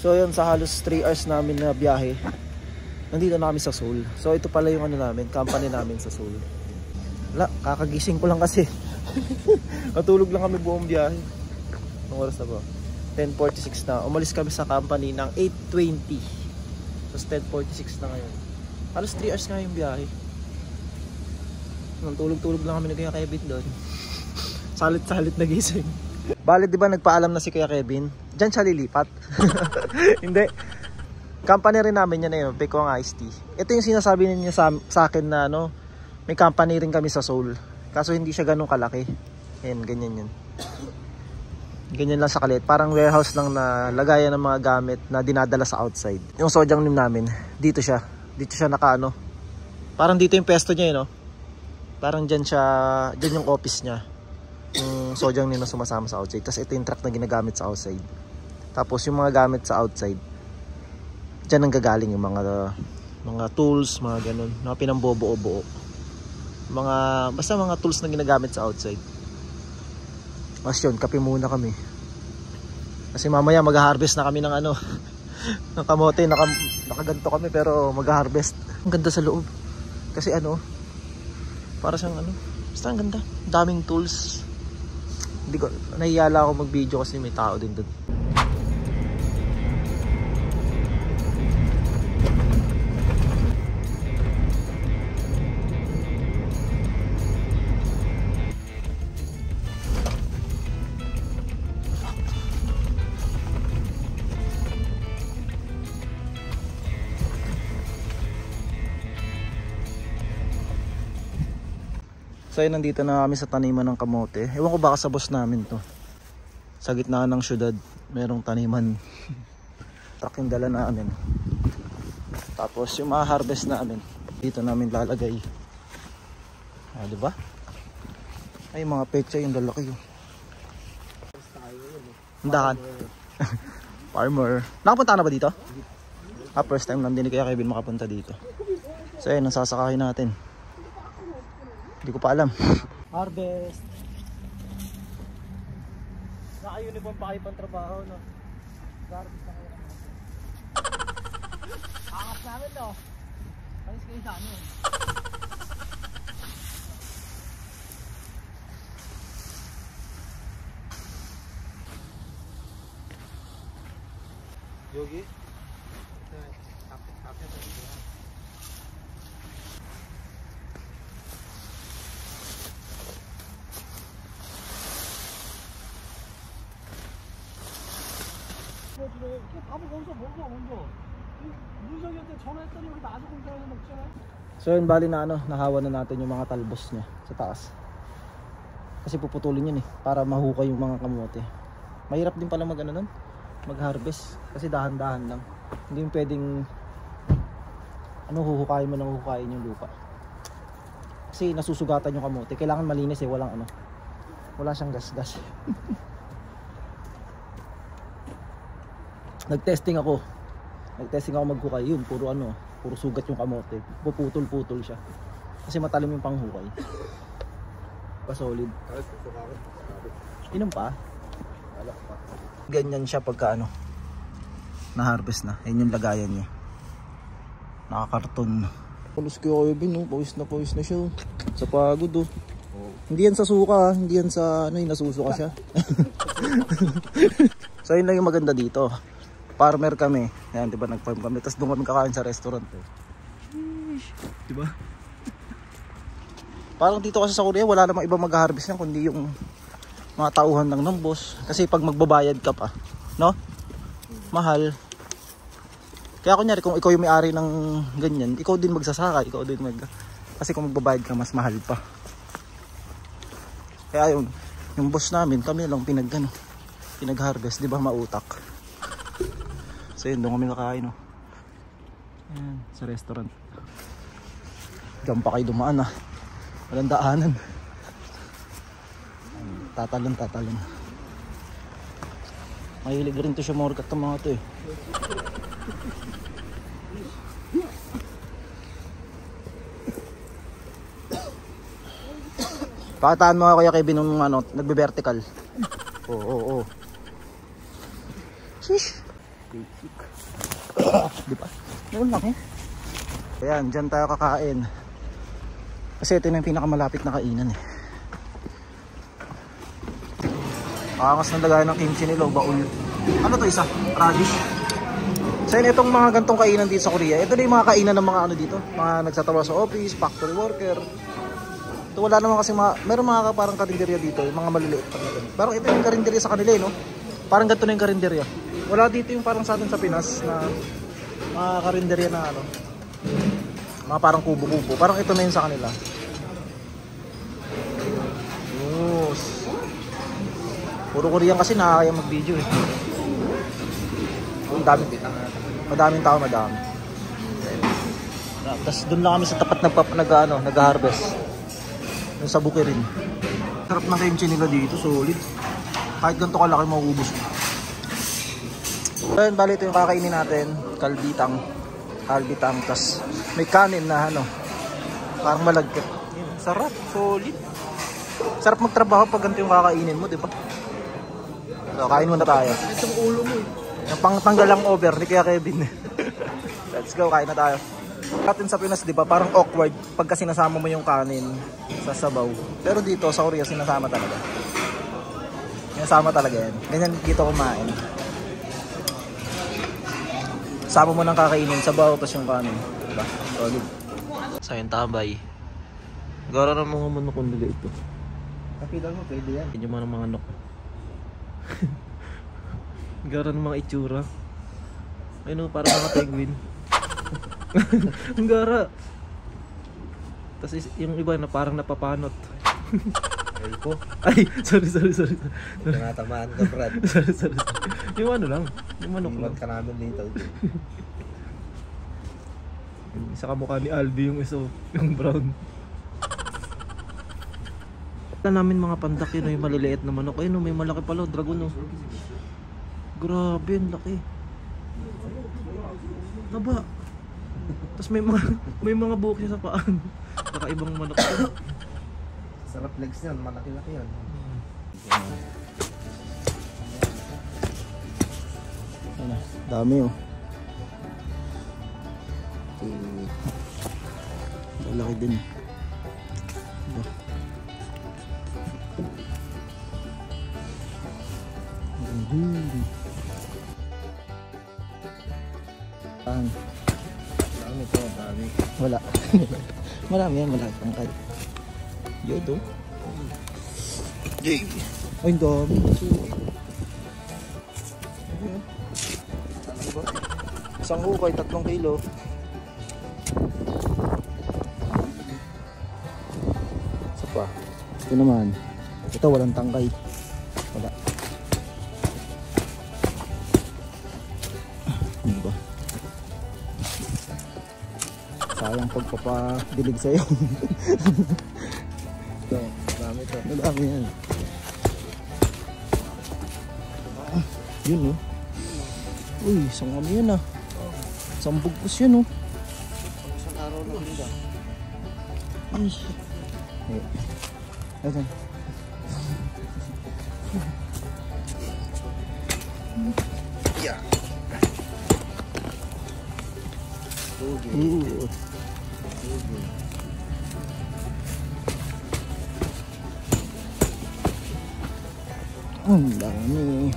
So yun, sa halos 3 hours namin na biyahe, nandito na kami sa Seoul. So ito pala yung ano namin, company namin sa Seoul. Wala, kakagising ko lang kasi. Natulog lang kami buong biyahe. Anong oras na ba? 10:46 na. Umalis kami sa company ng 8:20. Tapos 10:46 na ngayon. Halos 3 hours nga yung biyahe. Tulog-tulog lang kami na Kuya Kevin doon. Salit-salit na gising. Bale, di ba nagpaalam na si Kuya Kevin? Diyan siya lilipat. Hindi. Company rin namin yan eh, Pekong Iced Tea. Ito yung sinasabi niya sa akin na ano, may company rin kami sa Seoul. Kaso hindi siya ganun kalaki. Ayan, ganyan yun. Ganyan lang sa kalit. Parang warehouse lang na lagayan ng mga gamit na dinadala sa outside. Yung Sojang Nim namin, dito siya. Dito siya naka ano. Parang dito yung pesto niya eh, no? Parang dyan siya, dyan yung office niya. Yung Sojang Nim na sumasama sa outside. Tapos ito yung truck na ginagamit sa outside. Tapos yung mga gamit sa outside, dyan ang gagaling yung mga tools, mga ganun. Mga pinambobuo-buo. Basta mga tools na ginagamit sa outside. Mas yun, kape muna kami. Kasi mamaya mag-harvest na kami ng ano, ng kamote. Nakaganto kami pero mag-harvest. Ang ganda sa loob. Kasi ano, para siyang ano, basta ang ganda. Daming tools. Hindi ko, nahihiyala ako mag-video kasi may tao din doon. So yun, nandito na kami sa taniman ng kamote. Ewan ko baka sa boss namin to. Sa gitna ng syudad, merong taniman. Truck yung dala namin. Tapos yung mga harvest namin, dito namin lalagay. Ah, diba? Ay, mga pecha yung lalaki yun. Andakan. Farmer. Nakapunta na ba dito? Ah, first time lang din kaya Kevin makapunta dito. So yun, ang sasakahin natin. Hindi ko pa alam. Harvest. Naka-uniform pa kayo pang trabaho, no? Harvest na kayo. Angas namin, no? Panis kayo sa amin. Yogi? 밥을 거기서 먹어 먼저. 문석이한테 전화했더니 우리 나도 공장에서 먹잖아. So yun, bali na ano, nahawa na natin yung mga talbos niya sa taas. Kasi puputulin yun eh, para mahukay yung mga kamote. Mahirap din pala mag ano nun, mag-harvest. Kasi dahan-dahan lang. Hindi yung pwedeng ano, huhukayin mo nang huhukayin yung lupa. Kasi nasusugatan yung kamote. Kailangan malinis eh, walang ano, wala siyang gas-gas. Nag-testing ako maghukay. Yun, puro ano, puro sugat yung kamote. Puputol-putol siya. Kasi matalim yung panghukay. Pa-solid. Inom pa? Ganyan siya pagka ano, na-harvest na. Ayun yung lagayan niya. Nakakarton. Palos ko Kevin, no? Pawis na siya. Sa pagod, oh. Hindi yan sa suka, hindi yan sa ano, yung nasusuka siya. So yun lang yung maganda dito. Farmer kami. Ayan, diba, nag-farm kami. Tapos doon kami kakain sa restaurant. Eh. Diba? Parang dito kasi sa Korea, wala namang iba mag-harvest yan, kundi yung mga tauhan lang ng boss. Kasi pag magbabayad ka pa, no? Mahal. Kaya kunyari, kung ikaw yung may-ari ng ganyan, ikaw din magsasaka, ikaw din kasi kung magbabayad ka, mas mahal pa. Kaya yung boss namin, kami lang pinag-harvest, diba, mautak. So yun, doon kami nakain, no? Ayan, sa restaurant. Diyan pa kayo dumaan, ah. Walang daanan. Tatalon. Mahilig rin to siya morkat ng mga to eh. Pakitaan mo ako Kuya Kevin nung ano, nagbe-vertical. Oo. Shish. Basic. Di ba? Noon lang eh. Ayan, dyan tayo kakain. Kasi ito na yung pinakamalapit na kainan eh. Angas ng lagayan ng kimchi nila, baul. Ano to isa? Radish. So yun, itong mga gantong kainan dito sa Korea. Ito na yung mga kainan ng mga ano dito. Mga nagtatrabaho sa office, factory worker. Ito wala naman kasi meron mga parang karinderya dito, yung mga maliliit pa na ganun. Parang ito yung karinderya sa kanila eh, no? Parang ganito na yung karinderya. Wala dito yung parang sa atin sa Pinas na mga karinderya na ano. Mga parang kubo-kubo. Parang ito na yun sa kanila. Yes. Puro Korean kasi nakakaya mag-video eh. Madaming tao, madami. Tapos doon lang kami sa tapat nag-harvest. Doon sa Bukirin. Sarap ng kimchi nila dito, solid. Kahit ganito kalaki mauubos mo. Ayun, bali ito yung kakainin natin. Kalbitang. Tapos may kanin na ano. Parang malagkit. Sarap, solid. Sarap magtrabaho pag ganito yung kakainin mo, di ba? So, kain muna tayo. Itong ulo mo eh. Yung pangtanggal ang over ni Kuya Kevin. Let's go, kain na tayo. Atin sa Pinas, di ba, parang awkward pagka sinasama mo yung kanin sa sabaw. Pero dito sa Korea, sinasama talaga. Sinasama talaga yan. Ganyan dito kumain. Sama mo ng kakainin, sabaw, tapos yung kanin. Diba? Solid. Sa yung tabay. Gara ng mga manok kung nila ito. Kapitan mo, pwede yan. Ganyan mo ng mga manok. Gara ng mga itsura. Ayun o, parang mga penguin. Ang gara. Tapos yung iba na parang napapanot. Elko. Ay, sorry. Tinatamaan ka, Brad. sorry. Yung ano lang, yung manok lang. Iwan ka namin dito. Isa kamukha ni Aldi yung iso, yung brown. Wala namin mga pandak yun, yung maliliit na manok. Ayun, may malaki pala, dragon. Grabe, ang laki. Haba. Tapos may mga buhok siya sa paan. Kakaibang manok yun. Sarap legs yan, malaki-laki yan. Dami oh. Malaki din. Dami to, dami. Wala. Marami yan, malaki pangkay. Yun to. Ay, ang dami. Isang hukay, 3 kilo. Isa pa. Ito naman. Ito walang tangkay. Wala. Ano ba? Sayang pagpapadilig sa'yo. Ito, dami to. Madami yan. Yun oh. Uy, isang ano yan ah. Isang bugkos yan oh. Isang araw na hindi. Ay. Ito. Yeah. Ooh. Ang dami.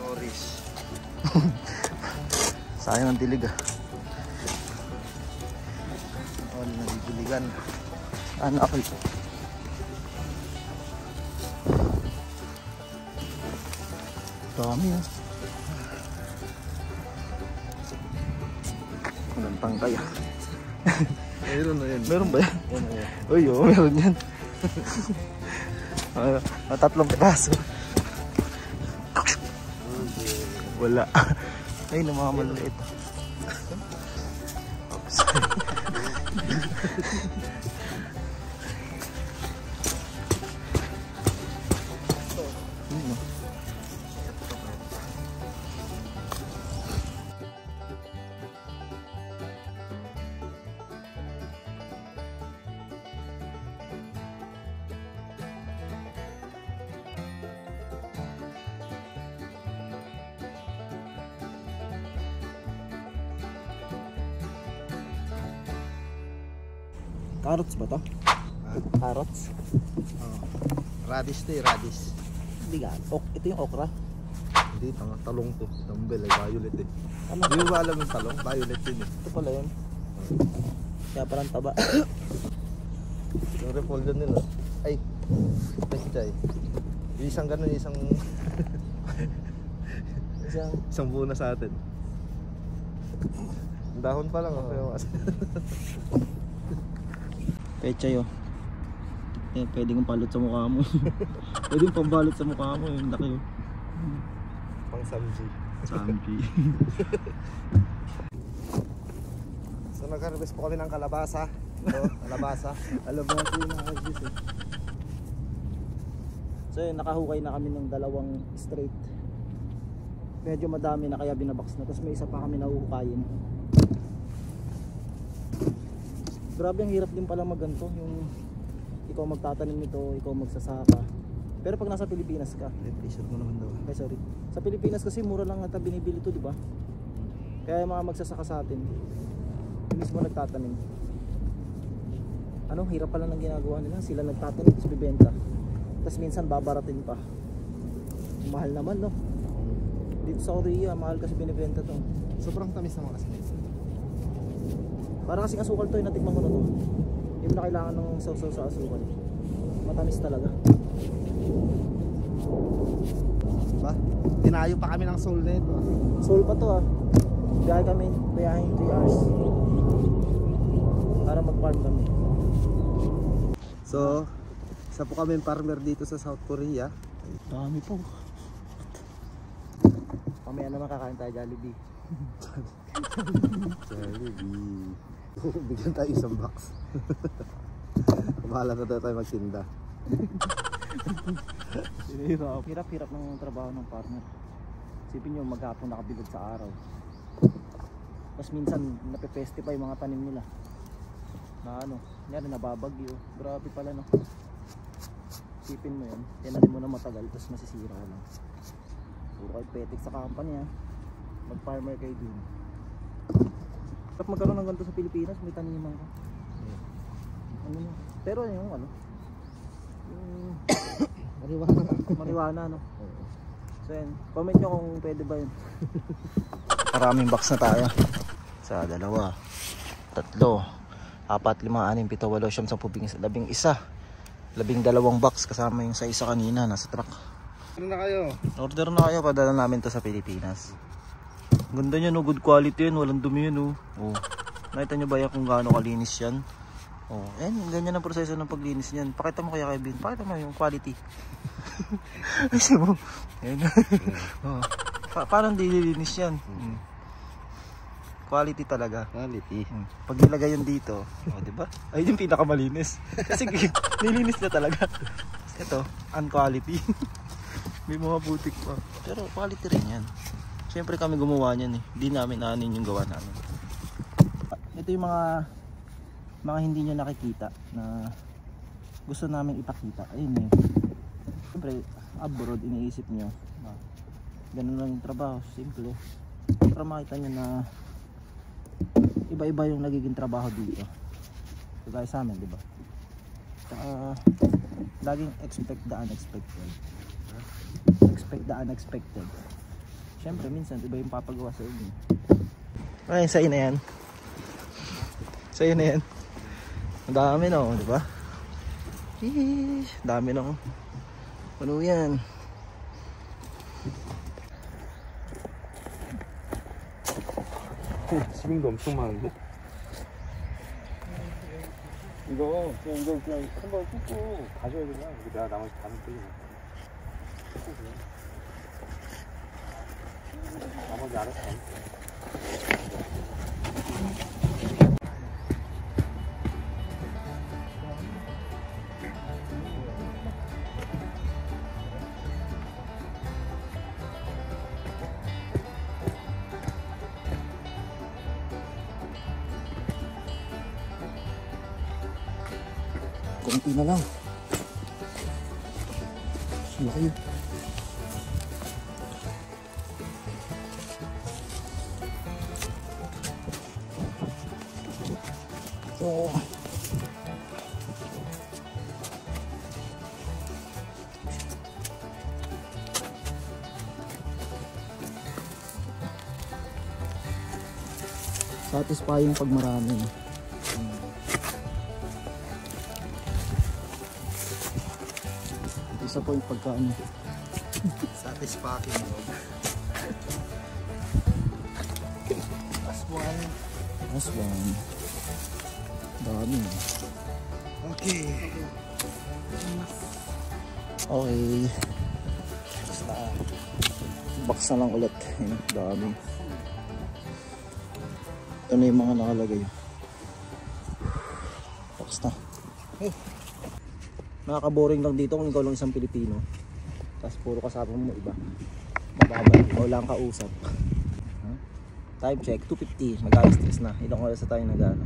Oris. Sayang ang dilig ah. Oh, nabibiligan. Ano ako? Dami ah. Walang tangkay ah. Meron na yan. Meron ba yan? Yan, yan. Uy, oh, meron yan. 3 piraso. Wala. Ay, ng mga maliliit. Carrots ba to? Carrots? Oh. Radish to eh, radish. Hindi nga. Ito yung okra. Hindi, talong to. Dumbbell ay violet eh. Ano? Hindi mo ba alam yung talong? Violet yun eh. Ito pala yun. Kaya parang taba. Yung repolyo nila. Ay, pechay. Yung isang ganun, isang isang buo na sa atin. Ang dahon pa lang. Pechay oh. Eh, pwede kong palot sa mukha mo. Pwede kong pambalot sa mukha mo. Yung laki oh. Pang samji. Sampi. So nag-harvest po kami ng kalabasa. Ito, kalabasa. Alabasa yung nakaharvest eh. So yun, nakahukay na kami ng 2 straight. Medyo madami na kaya binabox na. Tapos may isa pa kami nahuhukayin. Grabe, ang hirap din pala magganto. Yung ikaw magtatanim nito, ikaw magsasaka. Pero pag nasa Pilipinas ka, Pressure mo naman daw. ay sorry, sa Pilipinas kasi mura lang ata binibili ito, di ba? Kaya yung mga magsasaka sa atin, yung mismo nagtatanim. Ano, hirap pala ng ginagawa nila. Sila nagtatanim, tapos bibenta. Tapos minsan babaratin pa. Mahal naman, no? Dito sa Korea, mahal kasi binibenta to. Sobrang tamis naman kasi. Para kasing asukal to, natikman ko na to. Hindi mo na kailangan ng sausaw sa asukal. Matamis talaga. Diba? Tinayo pa kami ng soul na ito. Soul pa to ah. Biyahe kami, biyahe 3 hours. Para mag-farm kami. So, isa po kami farmer dito sa South Korea. Dami po. Mamaya naman kakain tayo Jollibee. Jollibee. Bigyan tayo isang box. Kumahala na tayo magtinda. Hirap-hirap ng trabaho ng farmer. Isipin nyo, maghapon nakabilog sa araw. Tapos minsan napepeste pa yung mga tanim nila. Na ano, nyari nababagyo. Grabe pala no. Isipin mo yun, tinanim mo na matagal tapos masisira lang. Puro kayo petik sa company ha. Mag farmer kayo dun. Kapag magkaroon ng ganito sa Pilipinas, may taniman ka. Ano yun? Pero yung ano, yung marijuana no. So yun, comment nyo kung pwede ba yun. Maraming box na tayo. Sa 2, 3, 4, 5, 6, 7, 8, 9, 10, 11, 12 box kasama yung sa isa kanina nasa truck. Ano na kayo? Order na kayo, padala namin to sa Pilipinas. Ganda niya no, good quality yan, walang dumi yan oh. Oh. Nakita nyo ba yan kung gaano kalinis yan? Oh, ganyan ang proseso ng paglinis niyan. Pakita mo kaya Kevin, pakita mo yung quality. Kasi mo, oh. Parang dililinis yan. Quality talaga. Quality. Pag nilagay yun dito, oh, di ba? Ay, yung pinakamalinis. Kasi nilinis na talaga. Ito, unquality. May mga butik pa. Pero quality rin yan. Siyempre kami gumawa niyan eh. Hindi namin aanin yung gawa namin. Ito yung mga hindi nyo nakikita na gusto namin ipakita. Ayun eh. Siyempre, abroad, iniisip nyo. Ganun lang yung trabaho. Simple. Para makita nyo na iba-iba yung nagiging trabaho dito. Kaya sa amin, di ba? Laging expect the unexpected. Expect the unexpected. Siyempre, minsan iba yung papagawa sa inyo. Ay, sa'yo na yan. Sa'yo na yan. Ang dami na, di ba? Dami na. Ano yan? 스윙도 엄청 많은데? 이거 그냥 한번 뜯고 가져야 되나? 내가 나머지 다는 빼기 나머지 알아서 Kunti na lang. Laki. So, Satisfying pag marami. Isa po yung pagkaano. Satisfying. Aswan. Dami. Okay. Okay. Basta. Box na lang ulit. Ayun, dami. Ito na yung mga nakalagay. Box na. Nakaka-boring lang dito kung ikaw lang isang Pilipino. Tapos puro kasama mo iba. Mababay. Ikaw lang kausap. Time check, 2:50. Mag-alas 3 na. Ilang oras na tayo nag-ano?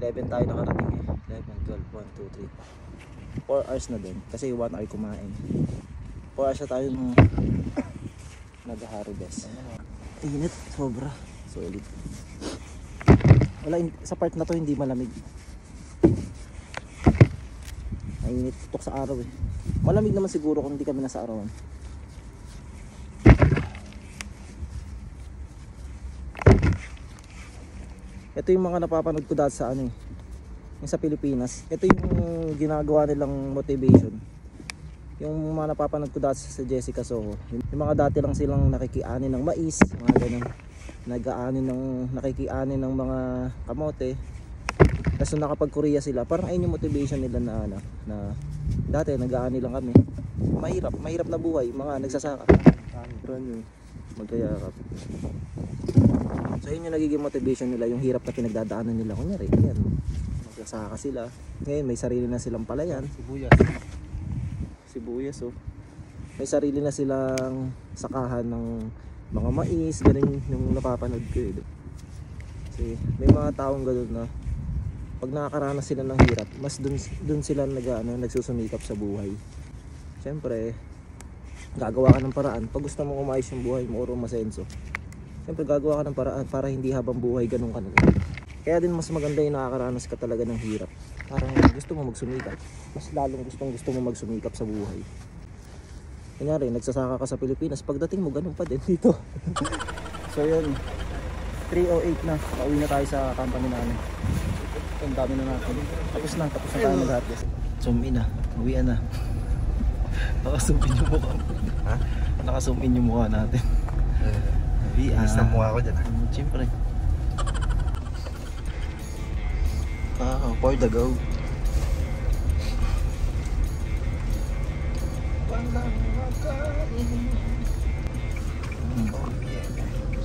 11 tayo nakarating eh. 11, 12, 1, 2, 3. 4 hours na din. Kasi 1 hour kumain. 4 hours na tayo nung nag-harvest. Init, sobra. Solid. Wala, sa part na to hindi malamig. Mainit, tutok sa araw eh. Malamig naman siguro kung hindi kami nasa arawan. Ito yung mga napapanood ko dati sa ano eh, yung sa Pilipinas. Ito yung ginagawa nilang motivation. Yung mga napapanood ko dati sa Jessica Soho. Yung mga dati lang silang nakikiani ng mais, mga ganun. Nakikiani ng mga kamote. Tapos nung nakapag-Korea sila, parang ayun yung motivation nila na ano, na dati nag-aani lang kami. Mahirap na buhay, mga nagsasaka. Magkayakap. So yun yung nagiging motivation nila, yung hirap na pinagdadaanan nila. Kunyari, yan, magsasaka sila. Ngayon may sarili na silang palayan. Sibuyas oh. May sarili na silang sakahan ng mga mais, ganun yung napapanood ko eh. Kasi may mga taong ganun na pag nakakaranas sila ng hirap, mas dun sila nagsusumikap sa buhay. Siyempre, gagawa ka ng paraan. Pag gusto mo umayos yung buhay mo o masenso, siyempre gagawa ka ng paraan para hindi habang buhay ganun ka na. Kaya din mas maganda yung nakakaranas ka talaga ng hirap. Parang gusto mo magsumikap. Mas lalong gusto mo magsumikap sa buhay. Kunyari, nagsasaka ka sa Pilipinas, pagdating mo ganun pa din dito. So yun, 3:08 na. Pauwi na tayo sa company namin. Ang dami na natin. Tapos na tayo mag-harvest. Zoom in na, uwian na. Nakasumpin yung mukha. Ha? Nakasumpin yung mukha natin. Inis na mukha ko dyan. Siyempre. For the go.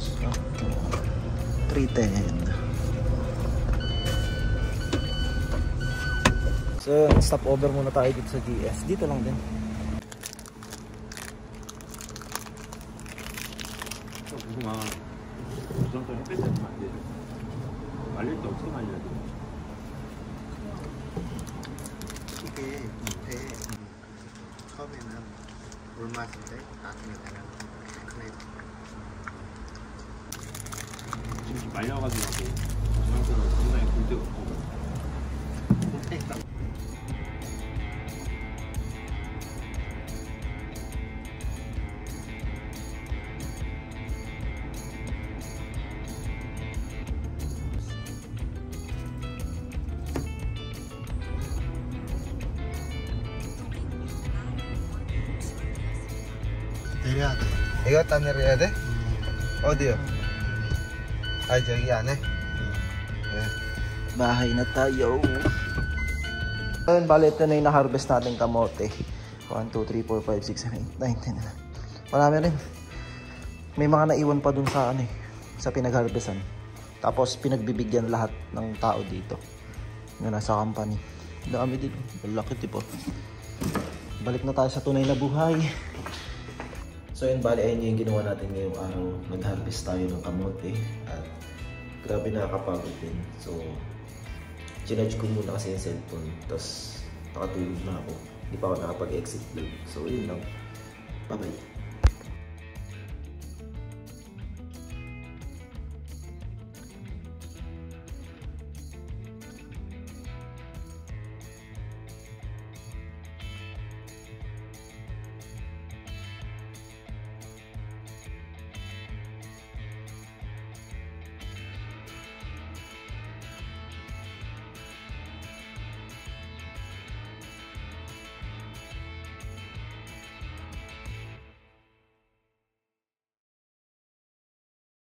Sakto. 310. So, stop over muna tayo dito sa GS. Dito lang din. 그 정도는 뺏으면 안 돼요. 말릴 때 어떻게 말려야 돼요? 이게 밑에 처음에는 물맛인데 나중에 되면 크레이트. 지금 말려가지고 그 상태로 상당히 굴대가 없고. 내려야 돼. 이것도 내려야 돼? 어디요? 아 저기 안에? 네. Bahay na tayo. Ayun, bali ito na yung na-harvest natin kamote. 1, 2, 3, 4, 5, 6, 7, 8, 9, 10. Marami rin. May mga naiwan pa dun sa ano eh, sa pinag-harvestan. Tapos pinagbibigyan lahat ng tao dito na nasa company. Dami din. Laki tipo. Balik na tayo sa tunay na buhay. So yun, bali ayun yung ginawa natin ngayong araw. Nag-harvest tayo ng kamote at grabe nakakapagod din. So chinarge ko muna kasi yung cellphone, tapos nakatulog na ako. Hindi pa ako nakapag-exit vlog. So yun lang. Bye bye.